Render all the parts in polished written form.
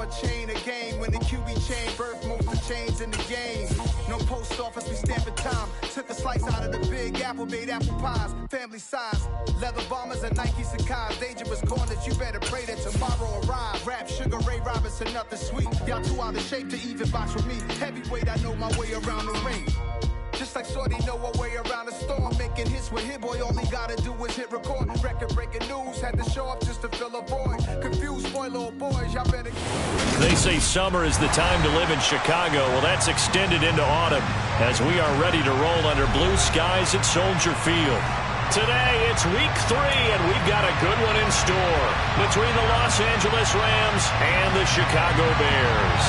a chain of game. When the QB chain birth most of chains in the game. No post office, we stamping time. Took a slice out of the big apple, made apple pies. Family size, leather bombers and Nike Sacai's. Dangerous corners, you better pray that tomorrow arrive. Rap, Sugar Ray Robinson, nothing sweet. Y'all too out of shape to even box with me. Heavyweight, I know my way around the ring. Just like Shorty know her way around the storm. Making hits with Hit Boy, all he gotta do is hit record. Record breaking news, had to show up just to fill a void. Confused boy, little boys, y'all better. They say summer is the time to live in Chicago. Well, that's extended into autumn as we are ready to roll under blue skies at Soldier Field. Today, it's week 3, and we've got a good one in store between the Los Angeles Rams and the Chicago Bears.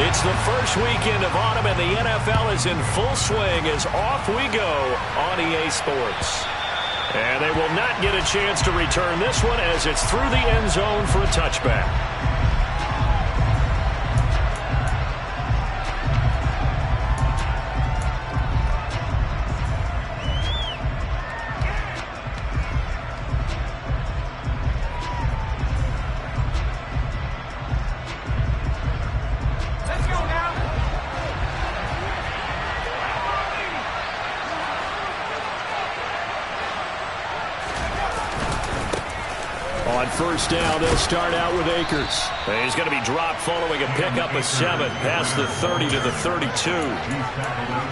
It's the first weekend of autumn, and the NFL is in full swing as off we go on EA Sports. And they will not get a chance to return this one as it's through the end zone for a touchback. First down, they'll start out with Akers. He's going to be dropped following a pickup of 7 past the 30 to the 32.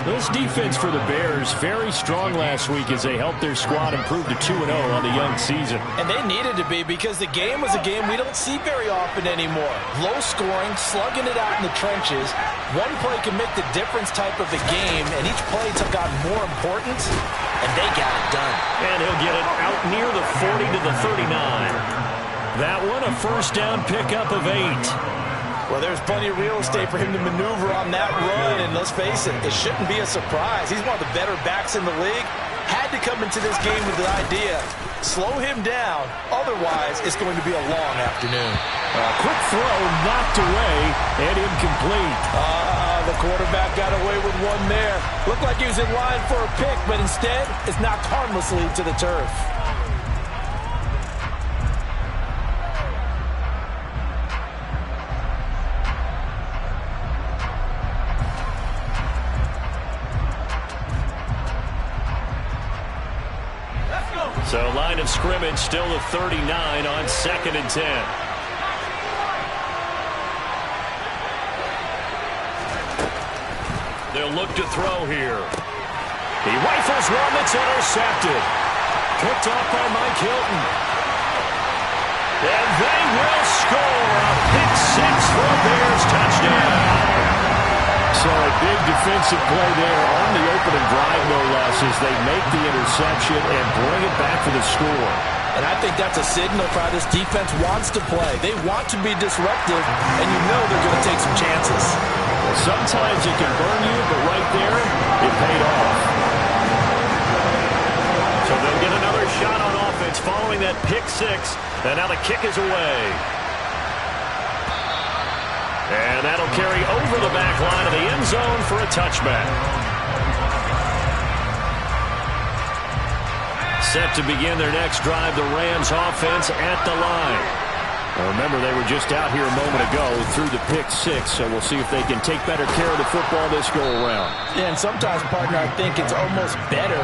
This defense for the Bears, very strong last week as they helped their squad improve to 2-0 on the young season. And they needed to be because the game was a game we don't see very often anymore. Low scoring, slugging it out in the trenches. One play can make the difference type of the game, and each play took on more importance, and they got it done. And he'll get it out near the 40 to the 39. That one, a first down pickup of 8. Well, there's plenty of real estate for him to maneuver on that run, and let's face it, it shouldn't be a surprise. He's one of the better backs in the league. Had to come into this game with the idea, slow him down, otherwise it's going to be a long afternoon. A quick throw knocked away and incomplete. The quarterback got away with one there. Looked like he was in line for a pick, but instead it's knocked harmlessly to the turf. So line of scrimmage still a 39 on 2nd and 10. They'll look to throw here. He rifles one that's intercepted. Picked off by Mike Hilton. And they will score a pick 6 for a Bears touchdown. So a big defensive play there on the opening drive, no less, as they make the interception and bring it back for the score. And I think that's a signal for how this defense wants to play. They want to be disruptive, and you know they're going to take some chances. Well, sometimes it can burn you, but right there, it paid off. So they'll get another shot on offense following that pick 6, and now the kick is away. And that'll carry over the back line of the end zone for a touchback. Set to begin their next drive, the Rams offense at the line. Now remember, they were just out here a moment ago through the pick 6, so we'll see if they can take better care of the football this go-around. Yeah, and sometimes, partner, I think it's almost better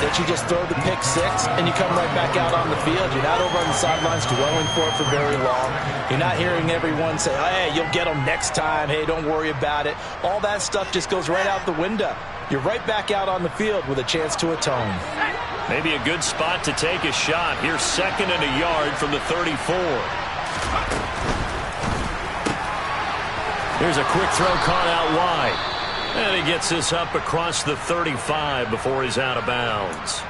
that you just throw the pick 6 and you come right back out on the field. You're not over on the sidelines dwelling for it for very long. You're not hearing everyone say, hey, you'll get them next time. Hey, don't worry about it. All that stuff just goes right out the window. You're right back out on the field with a chance to atone. Maybe a good spot to take a shot. Here's 2nd and a yard from the 34. Here's a quick throw caught out wide. And he gets this up across the 35 before he's out of bounds.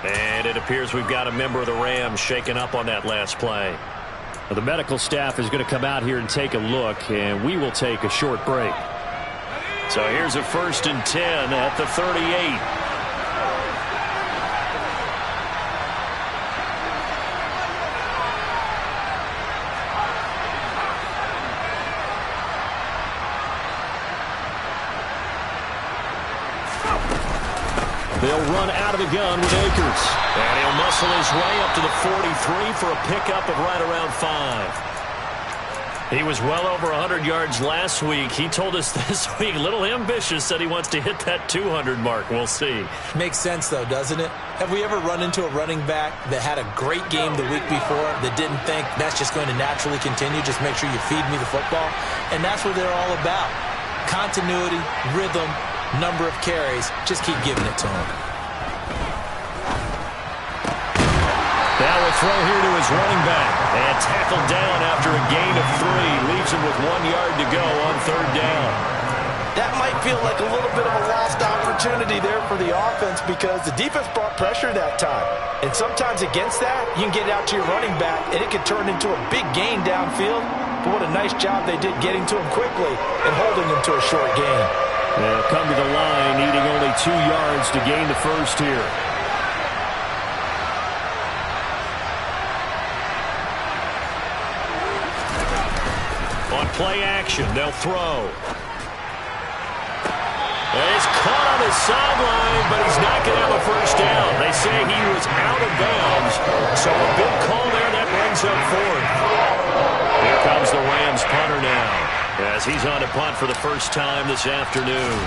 And it appears we've got a member of the Rams shaken up on that last play. Well, the medical staff is going to come out here and take a look, and we will take a short break. So here's a 1st and 10 at the 38. They'll run out of the gun with Akers. And he'll muscle his way up to the 43 for a pickup of right around 5. He was well over 100 yards last week. He told us this week, a little ambitious, said he wants to hit that 200 mark. We'll see. Makes sense, though, doesn't it? Have we ever run into a running back that had a great game the week before that didn't think that's just going to naturally continue? Just make sure you feed me the football. And that's what they're all about. Continuity, rhythm, number of carries. Just keep giving it to him. Now will throw here to his running back. And tackled down after a gain of 3. Leaves him with 1 yard to go on 3rd down. That might feel like a little bit of a lost opportunity there for the offense because the defense brought pressure that time. And sometimes against that, you can get out to your running back, and it could turn into a big gain downfield. But what a nice job they did getting to him quickly and holding him to a short gain. They'll come to the line, needing only 2 yards to gain the first here. On play action, they'll throw. He's caught on his sideline, but he's not going to have a first down. They say he was out of bounds, so a big call there that brings up 4th. Here comes the Rams punter now, as he's on to punt for the first time this afternoon.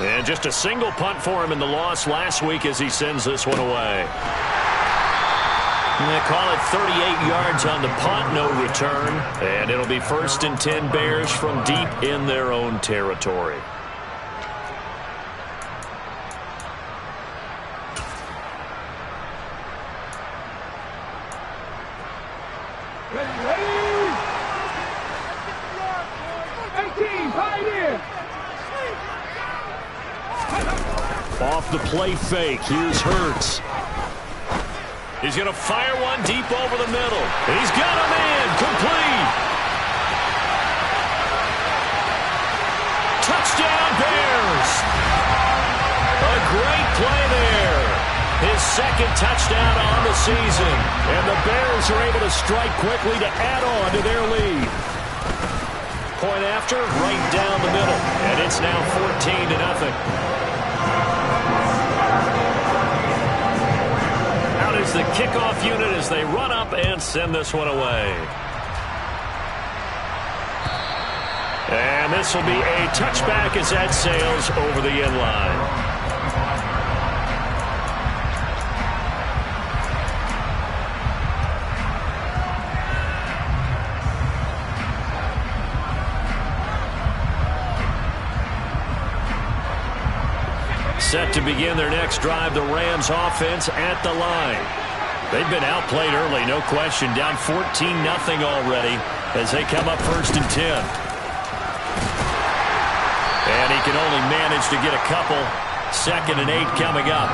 And just a single punt for him in the loss last week as he sends this one away. And they call it 38 yards on the punt, no return. And it'll be 1st and 10 Bears from deep in their own territory. Ready? 18, right here. Off the play fake, here's Hurts. He's going to fire one deep over the middle. He's got a man, complete. Touchdown Bears. A great play there. His 2nd touchdown on the season. And the Bears are able to strike quickly to add on to their lead. Point after, right down the middle. And it's now 14-0. Is the kickoff unit as they run up and send this one away. And this will be a touchback as that sails over the end line. Set to begin their next drive, the Rams offense at the line. They've been outplayed early, no question. Down 14-0 already as they come up 1st and 10. And he can only manage to get a couple. 2nd and 8 coming up.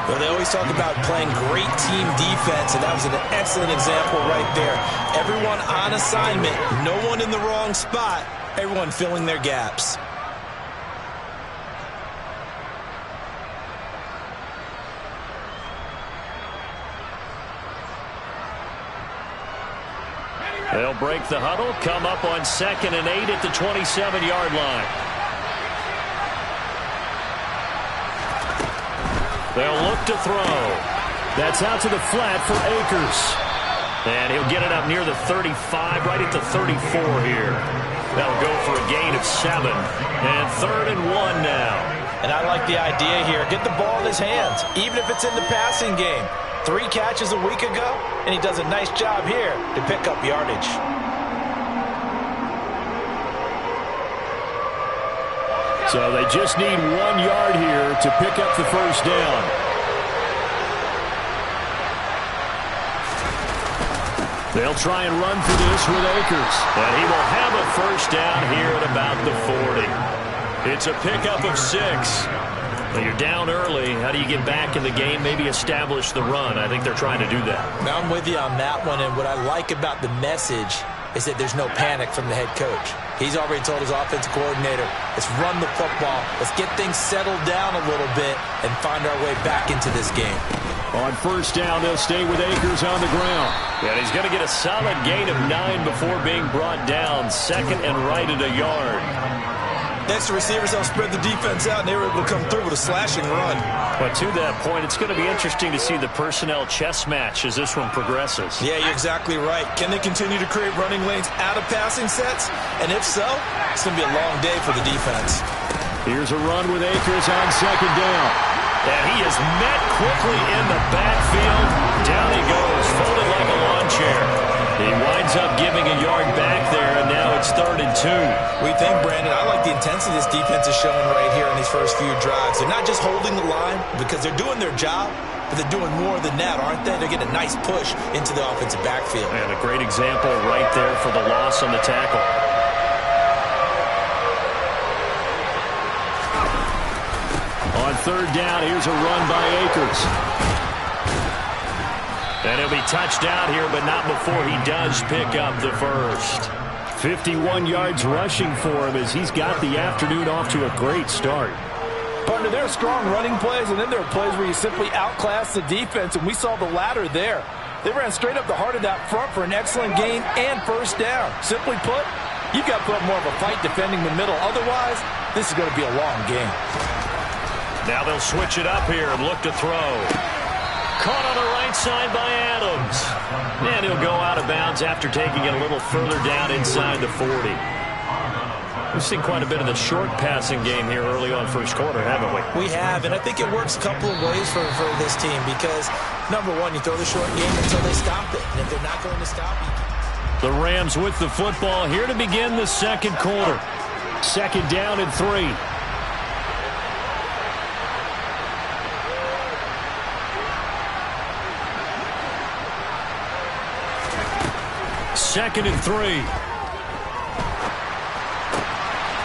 Well, they always talk about playing great team defense, and that was an excellent example right there. Everyone on assignment, no one in the wrong spot, everyone filling their gaps. They'll break the huddle, come up on 2nd and 8 at the 27-yard line. They'll look to throw. That's out to the flat for Akers. And he'll get it up near the 35, right at the 34 here. That'll go for a gain of 7. And 3rd and 1 now. And I like the idea here. Get the ball in his hands, even if it's in the passing game. 3 catches a week ago, and he does a nice job here to pick up yardage. So they just need 1 yard here to pick up the first down. They'll try and run for this with Akers. And he will have a first down here at about the 40. It's a pickup of 6. Well, you're down early. How do you get back in the game? Maybe establish the run. I think they're trying to do that. Now I'm with you on that one, and what I like about the message is that there's no panic from the head coach. He's already told his offensive coordinator, let's run the football, let's get things settled down a little bit and find our way back into this game. On first down, they'll stay with Akers on the ground. And he's going to get a solid gain of 9 before being brought down. 2nd and right at a yard. Next to receivers, they'll spread the defense out, and they were able to come through with a slashing run. But to that point, it's going to be interesting to see the personnel chess match as this one progresses. Yeah, you're exactly right. Can they continue to create running lanes out of passing sets? And if so, it's going to be a long day for the defense. Here's a run with Akers on second down. And he is met quickly in the backfield. Down he goes, folded like a lawn chair. He winds up giving a yard back there, and now it's 3rd and 2. We think, Brandon, I like the intensity this defense is showing right here in these first few drives. They're not just holding the line because they're doing their job, but they're doing more than that, aren't they? They're getting a nice push into the offensive backfield. And a great example right there for the loss on the tackle. On 3rd down, here's a run by Akers. And he'll be touched out here, but not before he does pick up the first. 51 yards rushing for him as he's got the afternoon off to a great start. Partner, there are strong running plays, and then there are plays where you simply outclass the defense, and we saw the latter there. They ran straight up the heart of that front for an excellent gain and first down. Simply put, you've got to put up more of a fight defending the middle. Otherwise, this is going to be a long game. Now they'll switch it up here and look to throw. Caught on the right side by Adams. And he'll go out of bounds after taking it a little further down inside the 40. We've seen quite a bit of the short passing game here early on first quarter, haven't we? We have, and I think it works a couple of ways for this team because, number one, you throw the short game until they stop it. And if they're not going to stop it. The Rams with the football here to begin the second quarter. 2nd down and 3. Second and 3.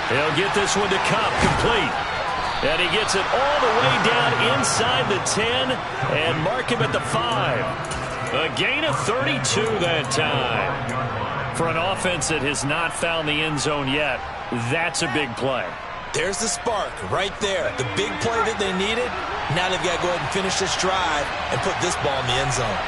He'll get this one to Kupp, complete. And he gets it all the way down inside the 10 and mark him at the 5. A gain of 32 that time. For an offense that has not found the end zone yet, that's a big play. There's the spark right there. The big play that they needed. Now they've got to go ahead and finish this drive and put this ball in the end zone.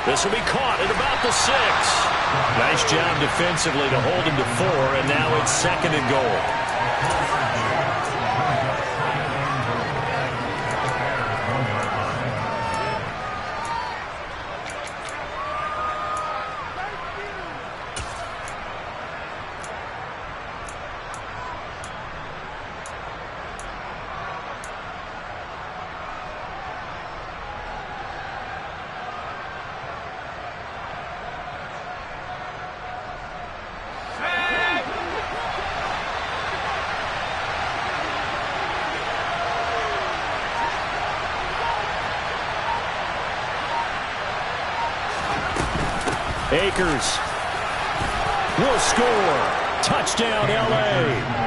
This will be caught at about the 6. Nice job defensively to hold him to 4, and now it's 2nd and goal. Akers will score. Touchdown, L.A.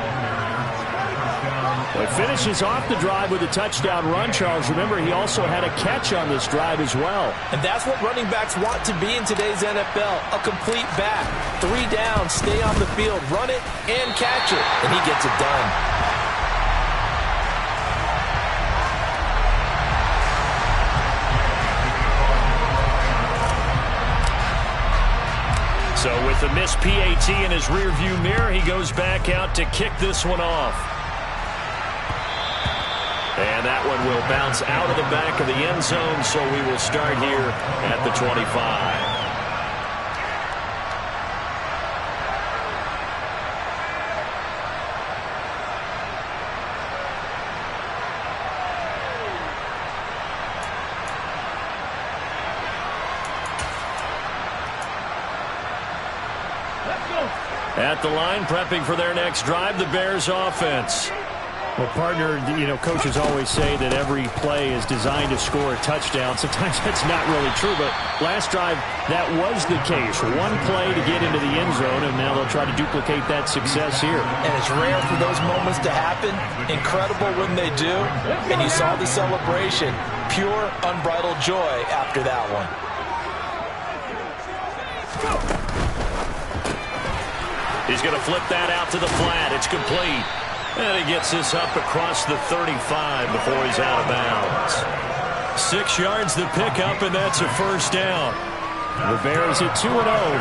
Well, finishes off the drive with a touchdown run, Charles. Remember, he also had a catch on this drive as well. And that's what running backs want to be in today's NFL, a complete back. 3 down, stay on the field, run it, and catch it. And he gets it done. So with the missed PAT in his rearview mirror, he goes back out to kick this one off. And that one will bounce out of the back of the end zone, so we will start here at the 25. At the line, prepping for their next drive, the Bears offense. Well, partner, coaches always say that every play is designed to score a touchdown. Sometimes that's not really true, but last drive, that was the case. One play to get into the end zone, and now they'll try to duplicate that success here. And it's rare for those moments to happen. Incredible when they do. And you saw the celebration. Pure, unbridled joy after that one. He's going to flip that out to the flat. It's complete. And he gets this up across the 35 before he's out of bounds. 6 yards the pickup, and that's a first down. The Bears at 2-0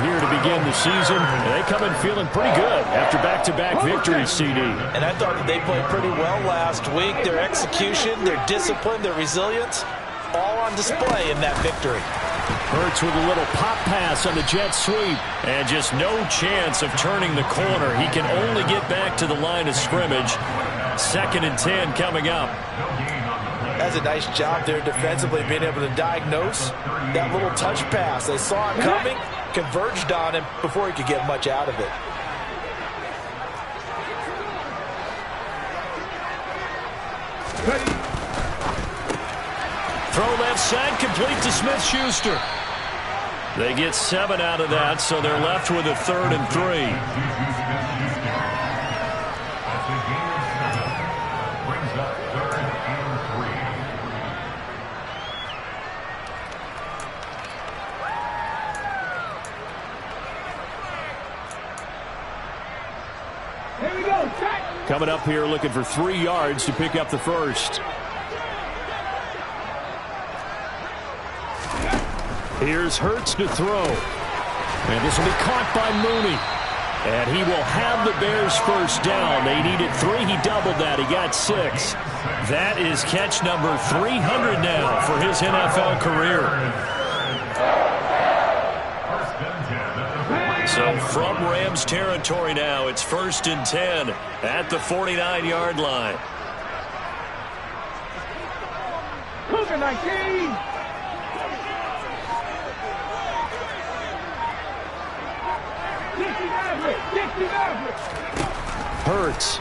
here to begin the season. They come in feeling pretty good after back-to-back victories, CD. And I thought that they played pretty well last week. Their execution, their discipline, their resilience, all on display in that victory. Hurts with a little pop pass on the jet sweep. And just no chance of turning the corner. He can only get back to the line of scrimmage. 2nd and 10 coming up. That's a nice job there defensively, being able to diagnose that little touch pass. They saw it coming, converged on him before he could get much out of it. Throw left side, complete to Smith-Schuster. They get 7 out of that, so they're left with a 3rd and 3. Coming up here looking for 3 yards to pick up the first. Here's Hurts to throw. And this will be caught by Mooney. And he will have the Bears first down. They needed 3. He doubled that. He got 6. That is catch number 300 now for his NFL career. So from Rams territory now, it's 1st and 10 at the 49-yard line. Cougar 19. Hurts.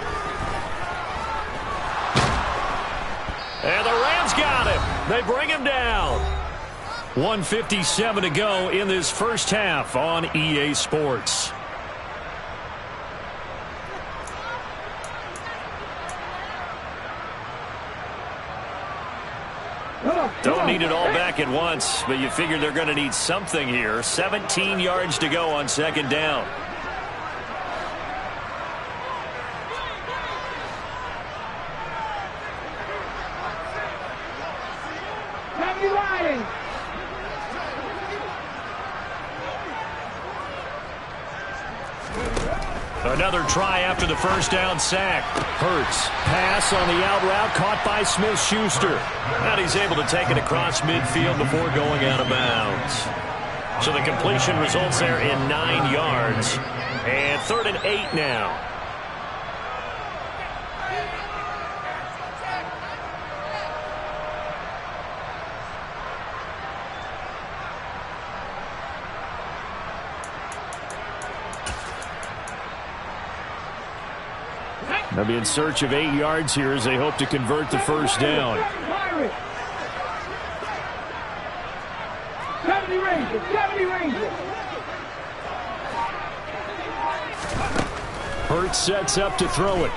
And the Rams got him. They bring him down. 1:57 to go in this first half on EA Sports. Don't need it all back at once, but you figure they're going to need something here. 17 yards to go on 2nd down. Another try after the first down sack. Hurts. Pass on the out route caught by Smith-Schuster. And he's able to take it across midfield before going out of bounds. So the completion results there in 9 yards. And 3rd and 8 now. They'll be in search of 8 yards here as they hope to convert the first down. 70 Rangers. Hurts sets up to throw it.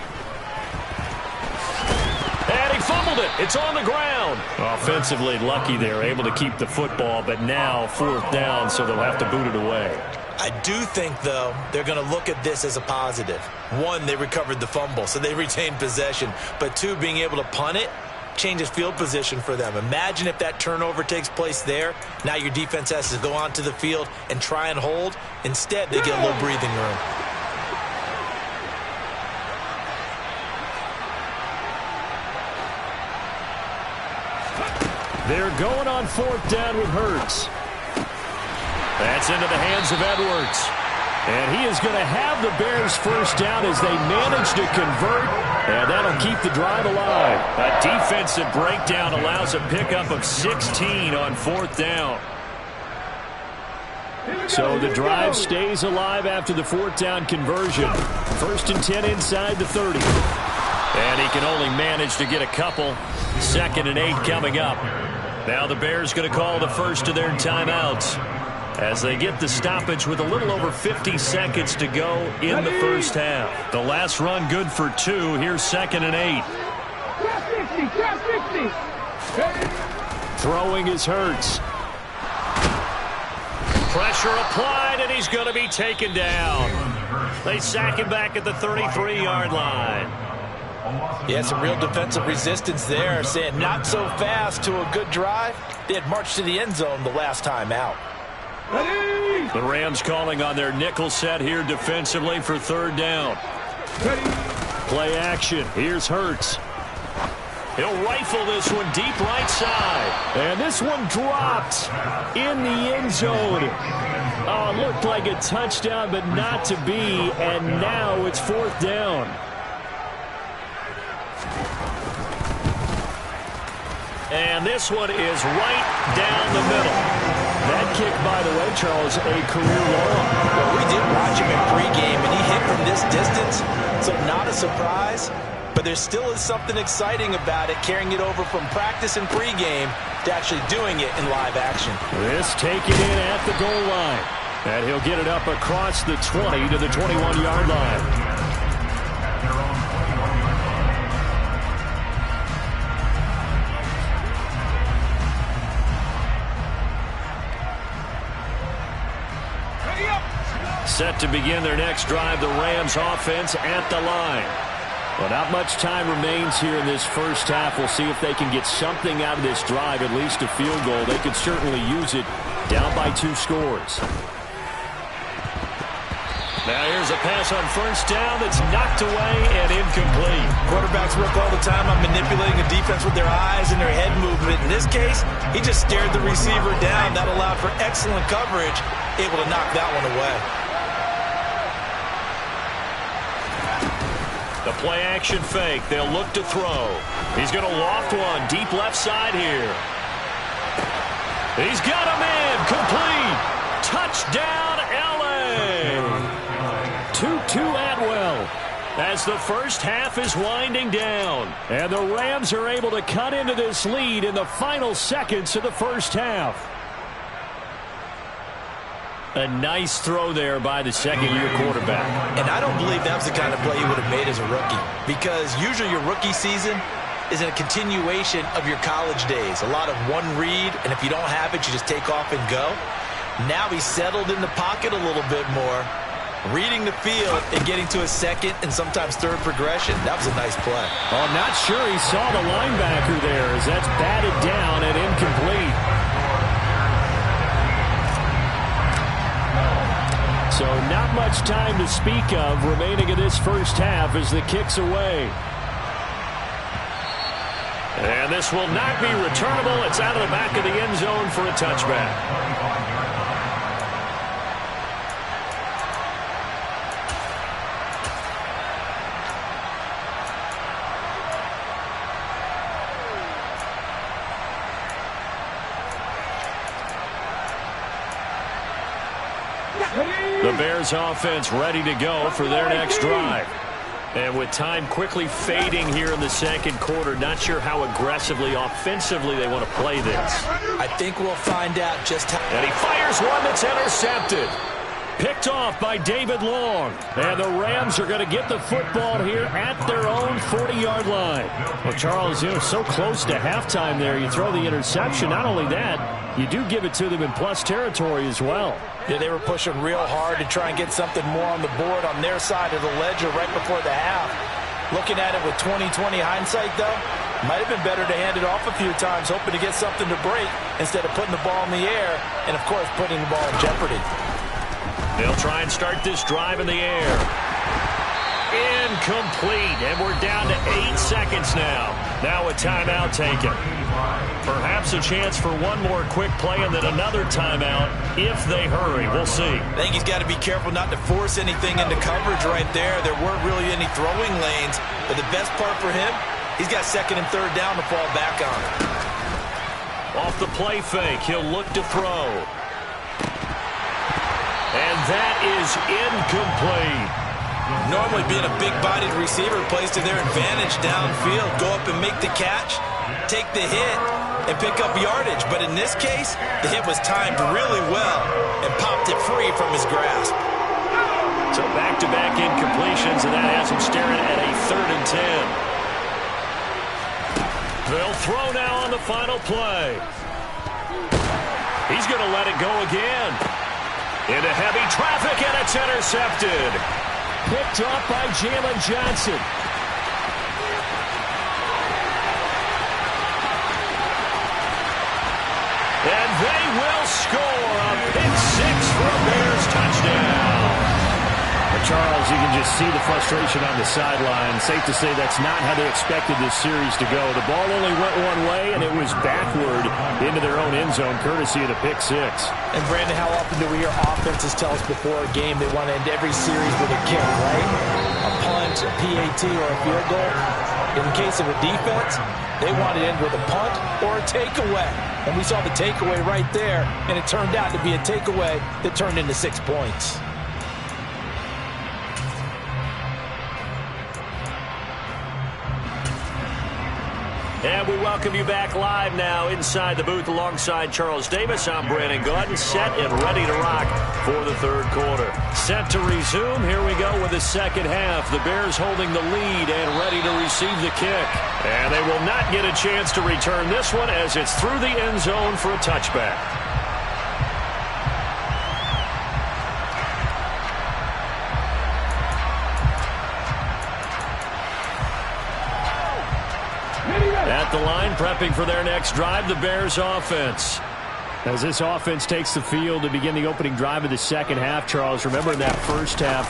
And he fumbled it. It's on the ground. Offensively lucky they're able to keep the football, but now 4th down, so they'll have to boot it away. I do think, though, they're going to look at this as a positive. 1, they recovered the fumble, so they retained possession. But 2, being able to punt it changes field position for them. Imagine if that turnover takes place there. Now your defense has to go onto the field and try and hold. Instead, they get a little breathing room. They're going on 4th down with Hurts. That's into the hands of Edwards. And he is going to have the Bears first down as they manage to convert. And that'll keep the drive alive. A defensive breakdown allows a pickup of 16 on 4th down. So the drive stays alive after the 4th down conversion. 1st and 10 inside the 30. And he can only manage to get a couple. 2nd and 8 coming up. Now the Bears going to call the first of their timeouts as they get the stoppage with a little over 50 seconds to go in the first half. The last run good for 2. Here's 2nd and 8. Throwing is Hurts. Pressure applied, and he's going to be taken down. They sack him back at the 33-yard line. Yeah, some real defensive resistance there, saying not so fast to a good drive. They had marched to the end zone the last time out. Ready? The Rams calling on their nickel set here defensively for third down. Ready? Play action. Here's Hurts. He'll rifle this one deep right side. And this one dropped in the end zone. Oh, looked like a touchdown, but not to be. And now it's fourth down. And this one is right down the middle. That kick, by the way, Charles, a career long. Well, we did watch him in pregame, and he hit from this distance, so not a surprise. But there still is something exciting about it, carrying it over from practice and pregame to actually doing it in live action. This taken in at the goal line. And he'll get it up across the 20 to the 21-yard line. Set to begin their next drive, the Rams offense at the line. Well, not much time remains here in this first half. We'll see if they can get something out of this drive, at least a field goal. They could certainly use it down by 2 scores. Now here's a pass on first down that's knocked away and incomplete. Quarterbacks work all the time on manipulating the defense with their eyes and their head movement. In this case, he just stared the receiver down. That allowed for excellent coverage, able to knock that one away. The play action fake. They'll look to throw. He's going to loft one deep left side here. He's got him in. Complete. Touchdown, L.A. 2-2 Atwell as the first half is winding down. And the Rams are able to cut into this lead in the final seconds of the first half. A nice throw there by the second-year quarterback. And I don't believe that was the kind of play he would have made as a rookie, because usually your rookie season is a continuation of your college days. A lot of one read, and if you don't have it, you just take off and go. Now he's settled in the pocket a little bit more, reading the field and getting to a second and sometimes third progression. That was a nice play. Oh, I'm not sure he saw the linebacker there as that's batted down and incomplete. So not much time to speak of remaining in this first half as the kick's away. And this will not be returnable. It's out of the back of the end zone for a touchback. The Bears offense ready to go for their next drive. And with time quickly fading here in the second quarter, not sure how aggressively, offensively they want to play this. I think we'll find out just how. And he fires one that's intercepted. Picked off by David Long. And the Rams are going to get the football here at their own 40-yard line. Well, Charles, so close to halftime there. You throw the interception. Not only that, you do give it to them in plus territory as well. Yeah, they were pushing real hard to try and get something more on the board on their side of the ledger right before the half. Looking at it with 20/20 hindsight, though, might have been better to hand it off a few times, hoping to get something to break instead of putting the ball in the air and, of course, putting the ball in jeopardy. They'll try and start this drive in the air. Incomplete, and we're down to 8 seconds now. Now a timeout taken. Perhaps a chance for one more quick play and then another timeout if they hurry. We'll see. I think he's got to be careful not to force anything into coverage right there. There weren't really any throwing lanes, but the best part for him, he's got second and third down to fall back on. Off the play fake, he'll look to throw. And that is incomplete. Normally being a big-bodied receiver plays to their advantage downfield. Go up and make the catch, take the hit, and pick up yardage. But in this case, the hit was timed really well and popped it free from his grasp. So back-to-back incompletions, and that has him staring at a 3rd and 10. They'll throw now on the final play. He's going to let it go again. Into heavy traffic, and it's intercepted. Picked off by Jalen Johnson. they will score a pick six for a Bears touchdown. Charles, you can just see the frustration on the sideline. Safe to say that's not how they expected this series to go. The ball only went one way, and it was backward into their own end zone, courtesy of the pick six. And, Brandon, how often do we hear offenses tell us before a game they want to end every series with a kick, right? A punt, a PAT, or a field goal. In the case of a defense, they want to end with a punt or a takeaway. And we saw the takeaway right there, and it turned out to be a takeaway that turned into 6 points. And we welcome you back live now inside the booth alongside Charles Davis. I'm Brandon Gaudin, set and ready to rock for the third quarter. Set to resume. Here we go with the second half. The Bears holding the lead and ready to receive the kick. And they will not get a chance to return this one as it's through the end zone for a touchback. At the line, prepping for their next drive, the Bears offense. As this offense takes the field to begin the opening drive of the second half, Charles, remember in that first half,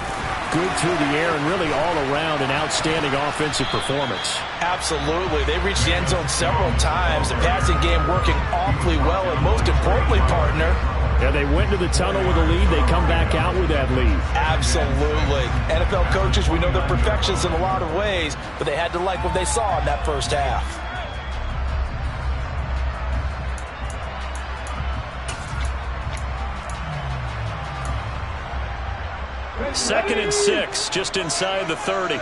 good through the air and really all around an outstanding offensive performance. Absolutely. They reached the end zone several times. The passing game working awfully well, and most importantly, partner, yeah, they went to the tunnel with a lead. They come back out with that lead. Absolutely. NFL coaches, we know they're perfectionists in a lot of ways, but they had to like what they saw in that first half. Second and 6, just inside the 30.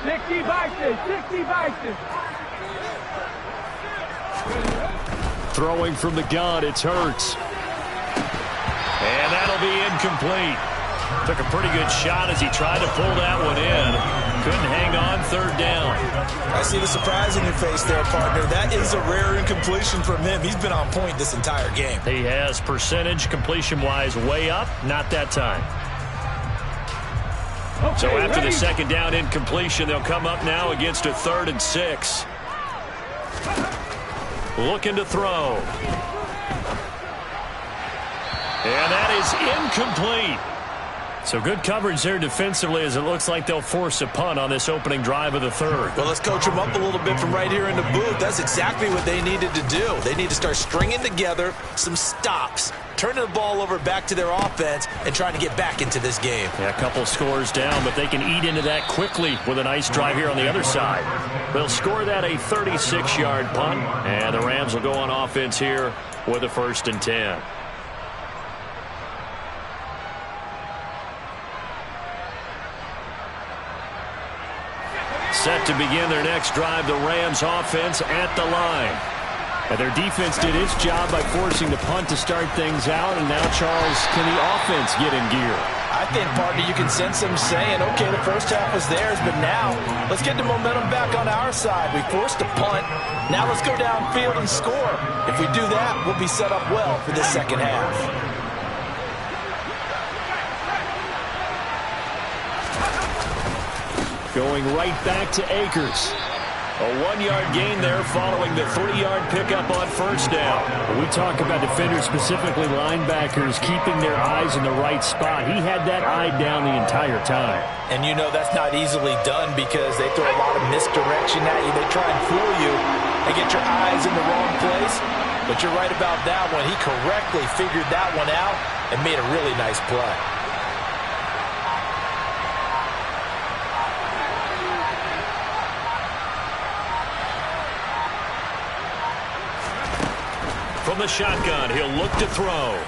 60 Vikings, 60 Vikings. Throwing from the gun, it's Hurts. And that'll be incomplete. Took a pretty good shot as he tried to pull that one in. Couldn't hang on, third down. I see the surprise in your face there, partner. That is a rare incompletion from him. He's been on point this entire game. He has percentage completion-wise way up, not that time. Okay, So after ready? the second down incompletion, they'll come up now against a 3rd and 6. Looking to throw. And that is incomplete. So good coverage there defensively as it looks like they'll force a punt on this opening drive of the third. Well, let's coach them up a little bit from right here in the booth. That's exactly what they needed to do. They need to start stringing together some stops, turning the ball over back to their offense, and trying to get back into this game. Yeah, a couple scores down, but they can eat into that quickly with a nice drive here on the other side. They'll score that a 36-yard punt, and the Rams will go on offense here with a 1st and 10. Set to begin their next drive, the Rams offense at the line. And their defense did its job by forcing the punt to start things out, and now, Charles, can the offense get in gear? I think, partner, you can sense them saying, okay, the first half was theirs, but now let's get the momentum back on our side. We forced a punt. Now let's go downfield and score. If we do that, we'll be set up well for this second half. Going right back to Akers. A 1-yard gain there following the 3-yard pickup on first down. We talk about defenders, specifically linebackers, keeping their eyes in the right spot. He had that eye down the entire time. And you know that's not easily done because they throw a lot of misdirection at you. They try and fool you and get your eyes in the wrong place. But you're right about that one. He correctly figured that one out and made a really nice play. From the shotgun, he'll look to throw.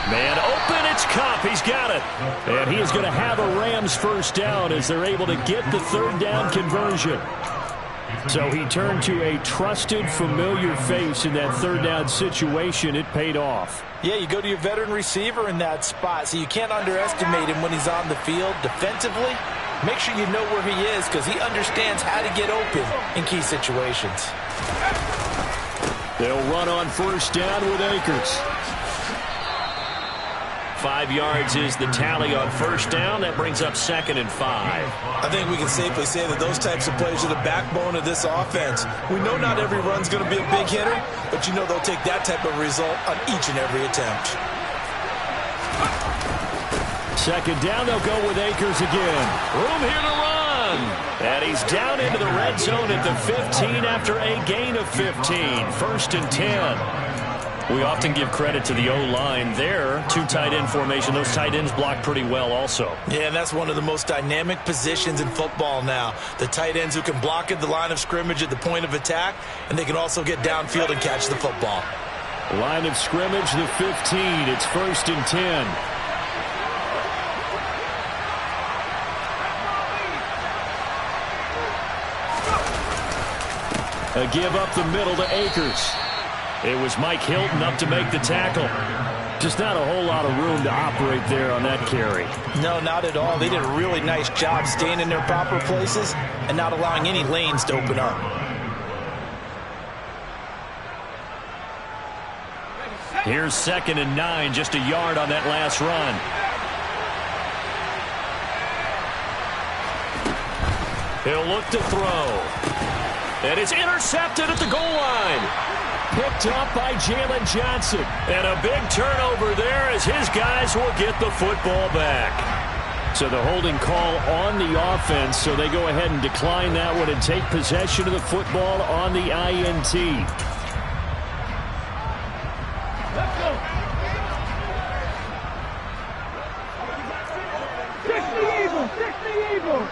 Man open, it's Kupp. He's got it. And he is going to have a Rams first down as they're able to get the 3rd down conversion. So he turned to a trusted, familiar face in that 3rd down situation. It paid off. Yeah, you go to your veteran receiver in that spot, so you can't underestimate him when he's on the field defensively. Make sure you know where he is because he understands how to get open in key situations. They'll run on first down with Akers. 5 yards is the tally on first down. That brings up 2nd and 5. I think we can safely say that those types of plays are the backbone of this offense. We know not every run's going to be a big hitter, but you know they'll take that type of result on each and every attempt. 2nd down, they'll go with Akers again. Room here to run. And he's down into the red zone at the 15 after a gain of 15. 1st and 10. We often give credit to the O-line there. 2 tight end formation. Those tight ends block pretty well also. Yeah, and that's one of the most dynamic positions in football now. The tight ends who can block at the line of scrimmage at the point of attack, and they can also get downfield and catch the football. Line of scrimmage, the 15. It's 1st and 10. A give up the middle to Akers. It was Mike Hilton up to make the tackle. Just not a whole lot of room to operate there on that carry. No, not at all. They did a really nice job staying in their proper places and not allowing any lanes to open up. Here's 2nd and 9, just a yard on that last run. He'll look to throw. And it's intercepted at the goal line. Picked up by Jalen Johnson. And a big turnover there as his guys will get the football back. So the holding call on the offense, so they go ahead and decline that one and take possession of the football on the INT. Let's go. 60 Eagles, 60 Eagles.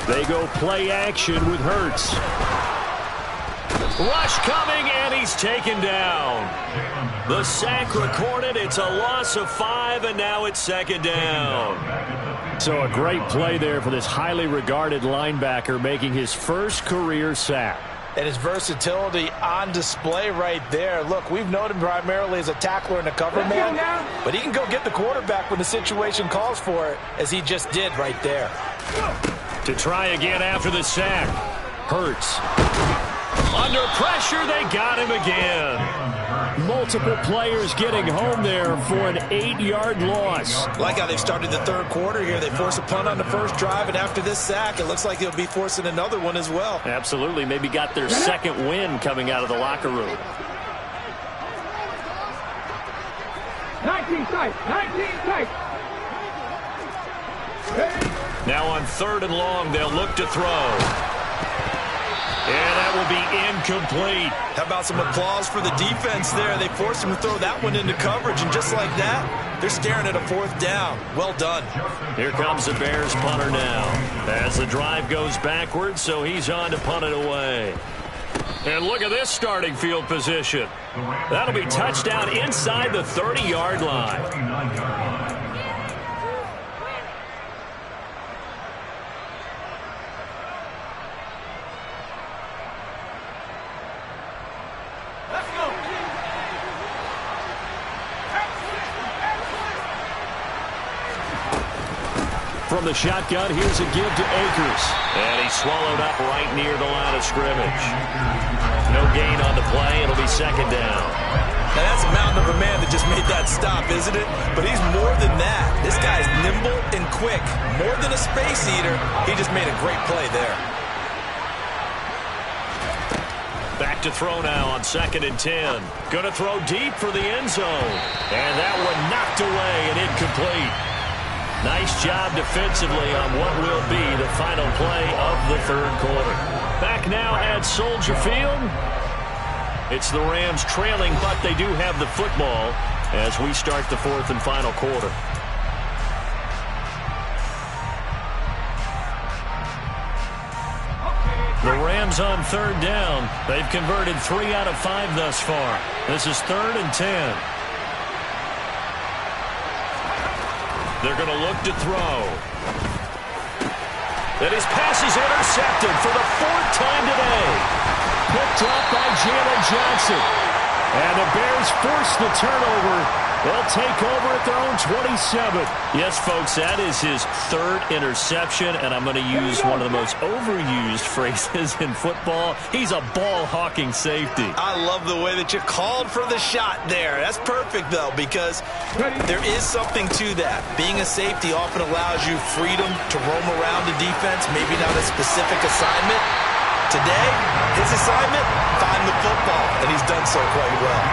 They go play action with Hurts. Rush coming, and he's taken down. The sack recorded. It's a loss of 5, and now it's 2nd down. So a great play there for this highly regarded linebacker, making his first career sack. And his versatility on display right there. Look, we've known him primarily as a tackler and a cover man, but he can go get the quarterback when the situation calls for it, as he just did right there. To try again after the sack. Hurts. Under pressure, they got him again. Multiple players getting home there for an 8-yard loss. Like how they've started the third quarter here. They force a punt on the first drive, and after this sack, it looks like they'll be forcing another one as well. Absolutely. Maybe got their second win coming out of the locker room. 19 tight, 19 tight. Now on 3rd and long, they'll look to throw. And that will be incomplete. How about some applause for the defense there? They forced him to throw that one into coverage, and just like that, they're staring at a 4th down. Well done. Here comes the Bears punter now. As the drive goes backwards, so he's on to punt it away. And look at this starting field position. That'll be touchdown inside the 30-yard line. From the shotgun, here's a give to Akers. And he's swallowed up right near the line of scrimmage. No gain on the play. It'll be 2nd down. Now that's a mountain of a man that just made that stop, isn't it? But he's more than that. This guy's nimble and quick. More than a space eater. He just made a great play there. Back to throw now on 2nd and 10. Going to throw deep for the end zone. And that one knocked away and incomplete. Nice job defensively on what will be the final play of the 3rd quarter. Back now at Soldier Field. It's the Rams trailing, but they do have the football as we start the 4th and final quarter. The Rams on 3rd down. They've converted 3 out of 5 thus far. This is 3rd and 10. They're going to look to throw. And his pass is intercepted for the 4th time today. Picked up by Jalen Johnson. And the Bears force the turnover. They'll take over at their own 27. Yes, folks, that is his third interception, and I'm going to use one of the most overused phrases in football. He's a ball-hawking safety. I love the way that you called for the shot there. That's perfect, though, because there is something to that. Being a safety often allows you freedom to roam around the defense, maybe not a specific assignment. Today, his assignment, find the football, and he's done so quite well.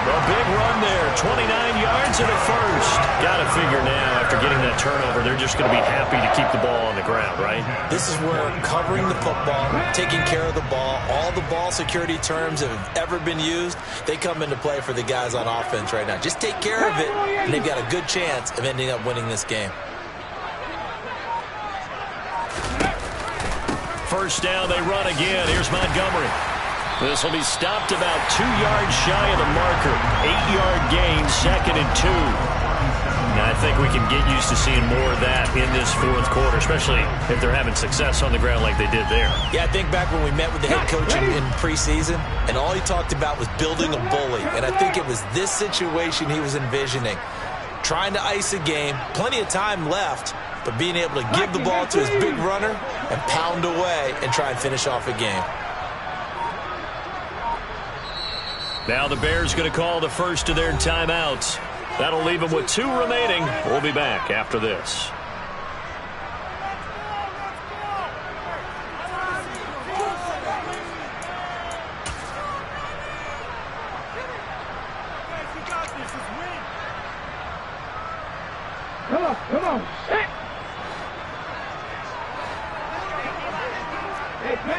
A big run there, 29 yards and a first. Got to figure now, after getting that turnover, they're just going to be happy to keep the ball on the ground, right? This is where covering the football, taking care of the ball, all the ball security terms that have ever been used, they come into play for the guys on offense right now. Just take care of it, and they've got a good chance of ending up winning this game. First down, they run again. Here's Montgomery. This will be stopped about 2 yards shy of the marker. 8-yard gain, 2nd and 2. Now, I think we can get used to seeing more of that in this fourth quarter, especially if they're having success on the ground like they did there. Yeah, I think back when we met with the head coach in preseason, and all he talked about was building a bully. And I think it was this situation he was envisioning. Trying to ice a game, plenty of time left, but being able to give the ball to his big runner and pound away and try and finish off a game. Now the Bears going to call the first of their timeouts. That'll leave them with 2 remaining. We'll be back after this. Come on, set.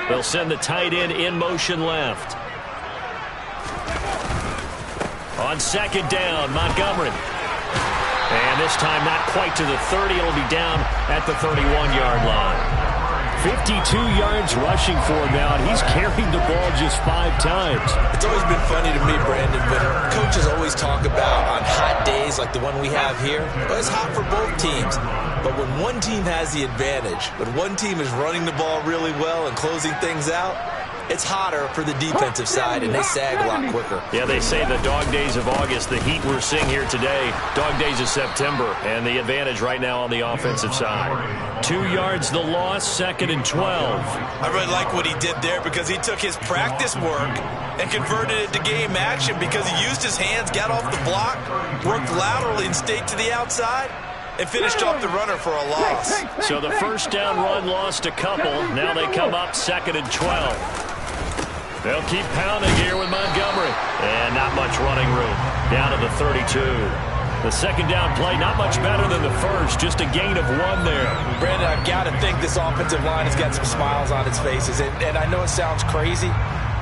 They'll send the tight end in motion left. On 2nd down, Montgomery. And this time not quite to the 30. It'll be down at the 31-yard line. 52 yards rushing for him now, and he's carried the ball just 5 times. It's always been funny to me, Brandon, but coaches always talk about on hot days like the one we have here, well, it's hot for both teams. But when one team has the advantage, when one team is running the ball really well and closing things out, it's hotter for the defensive side, and they sag a lot quicker. Yeah, they say the dog days of August, the heat we're seeing here today, dog days of September, and the advantage right now on the offensive side. 2 yards the loss, 2nd and 12. I really like what he did there because he took his practice work and converted it to game action because he used his hands, got off the block, worked laterally and stayed to the outside, and finished off the runner for a loss. So the first down run lost a couple. Now they come up 2nd and 12. They'll keep pounding here with Montgomery. And not much running room. Down to the 32. The second down play, not much better than the first. Just a gain of 1 there. Brandon, I've got to think this offensive line has got some smiles on its faces. And I know it sounds crazy,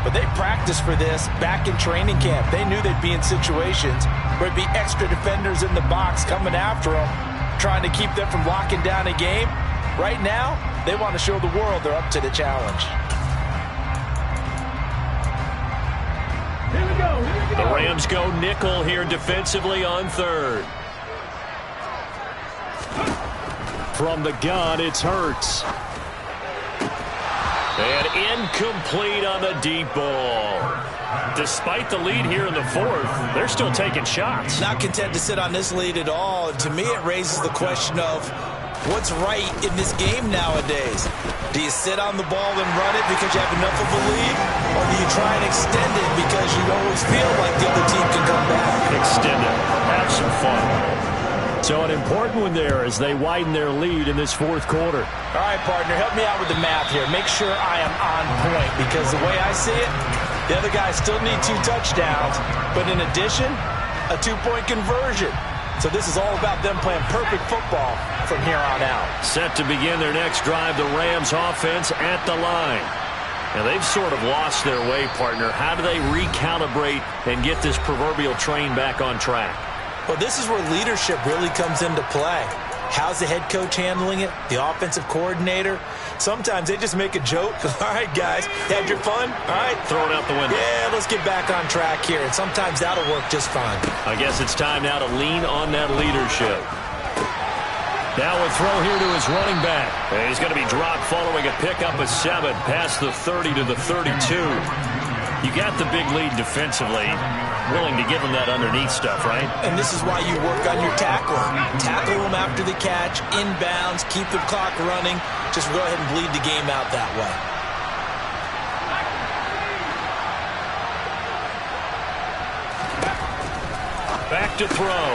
but they practiced for this back in training camp. They knew they'd be in situations where it'd be extra defenders in the box coming after them, trying to keep them from locking down a game. Right now, they want to show the world they're up to the challenge. Here we go. The Rams go nickel here defensively on 3rd. From the gun, it's Hurts. And incomplete on the deep ball. Despite the lead here in the 4th, they're still taking shots. Not content to sit on this lead at all. And to me, it raises the question of what's right in this game nowadays. Do you sit on the ball and run it because you have enough of a lead? Or do you try and extend it because you always feel like the other team can come back? Extend it. Have some fun. So an important one there as they widen their lead in this 4th quarter. All right, partner, help me out with the math here. Make sure I am on point because the way I see it, the other guys still need 2 touchdowns, but in addition, a 2-point conversion. So this is all about them playing perfect football from here on out. Set to begin their next drive, the Rams offense at the line. Now they've sort of lost their way, partner. How do they recalibrate and get this proverbial train back on track? Well, this is where leadership really comes into play. How's the head coach handling it? The offensive coordinator? Sometimes they just make a joke. All right, guys, had your fun? All right. Throw it out the window. Yeah, let's get back on track here. And sometimes that'll work just fine. I guess it's time now to lean on that leadership. Now a throw here to his running back. And he's going to be dropped following a pickup of 7 past the 30 to the 32. You got the big lead defensively, willing to give them that underneath stuff, right? And this is why you work on your tackling. Tackle them after the catch, inbounds, keep the clock running. Just go ahead and bleed the game out that way. Back to throw.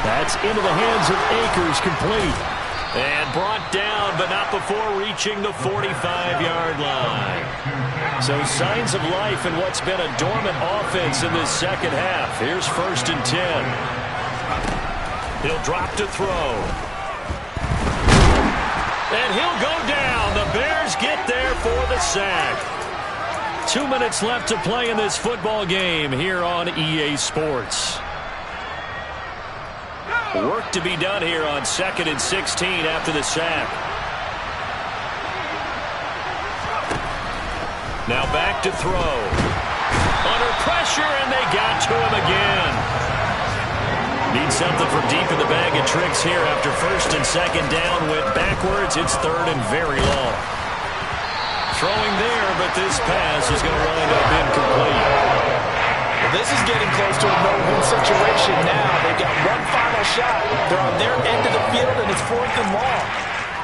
That's into the hands of Akers, complete. And brought down, but not before reaching the 45-yard line. So signs of life in what's been a dormant offense in this second half. Here's 1st and 10. He'll drop to throw. And he'll go down. The Bears get there for the sack. 2 minutes left to play in this football game here on EA Sports. Work to be done here on 2nd and 16 after the sack. Now back to throw. Under pressure, and they got to him again. Need something from deep in the bag of tricks here after 1st and 2nd down. Went backwards. It's 3rd and very long. Throwing there, but this pass is going to wind up incomplete. This is getting close to a no-win situation now. They've got one final shot. They're on their end of the field, and it's 4th and long.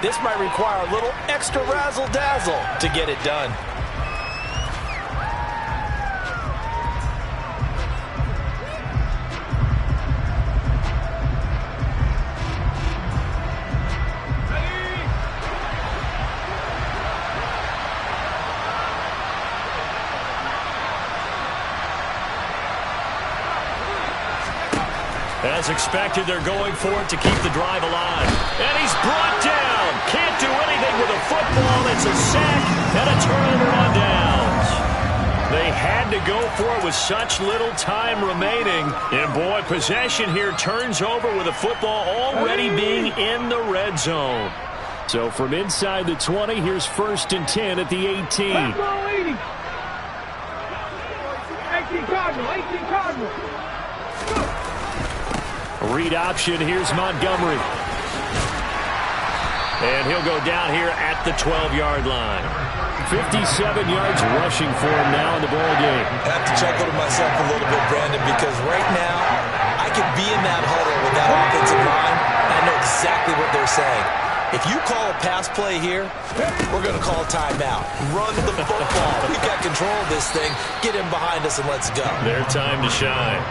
This might require a little extra razzle-dazzle to get it done. As expected, they're going for it to keep the drive alive. And he's brought down. Can't do anything with a football. It's a sack and a turnover on downs. They had to go for it with such little time remaining. And, boy, possession here turns over with the football already being in the red zone. So from inside the 20, here's 1st and 10 at the 18. 18 Cardinal, 18 Cardinal. Read option, here's Montgomery. And he'll go down here at the 12-yard line. 57 yards rushing for him now in the ball game. I have to chuckle to myself a little bit, Brandon, because right now I could be in that huddle with that offensive line, and I know exactly what they're saying. If you call a pass play here, we're going to call a timeout. Run the football. We've got control of this thing. Get him behind us and let's go. Their time to shine.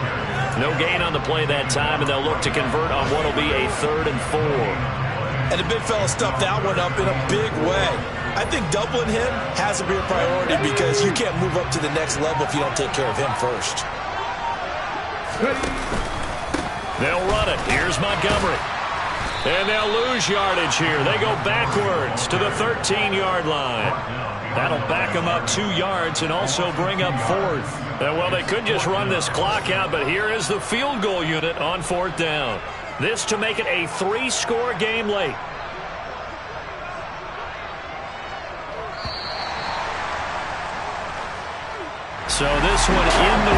No gain on the play that time, and they'll look to convert on what will be a 3rd and 4. And the big fella stuffed that one up in a big way. I think doubling him has to be a priority because you can't move up to the next level if you don't take care of him first. They'll run it. Here's Montgomery. And they'll lose yardage here. They go backwards to the 13-yard line. That'll back them up 2 yards and also bring up 4th. Well, they could just run this clock out, but here is the field goal unit on 4th down. This to make it a 3-score game late. So this one in the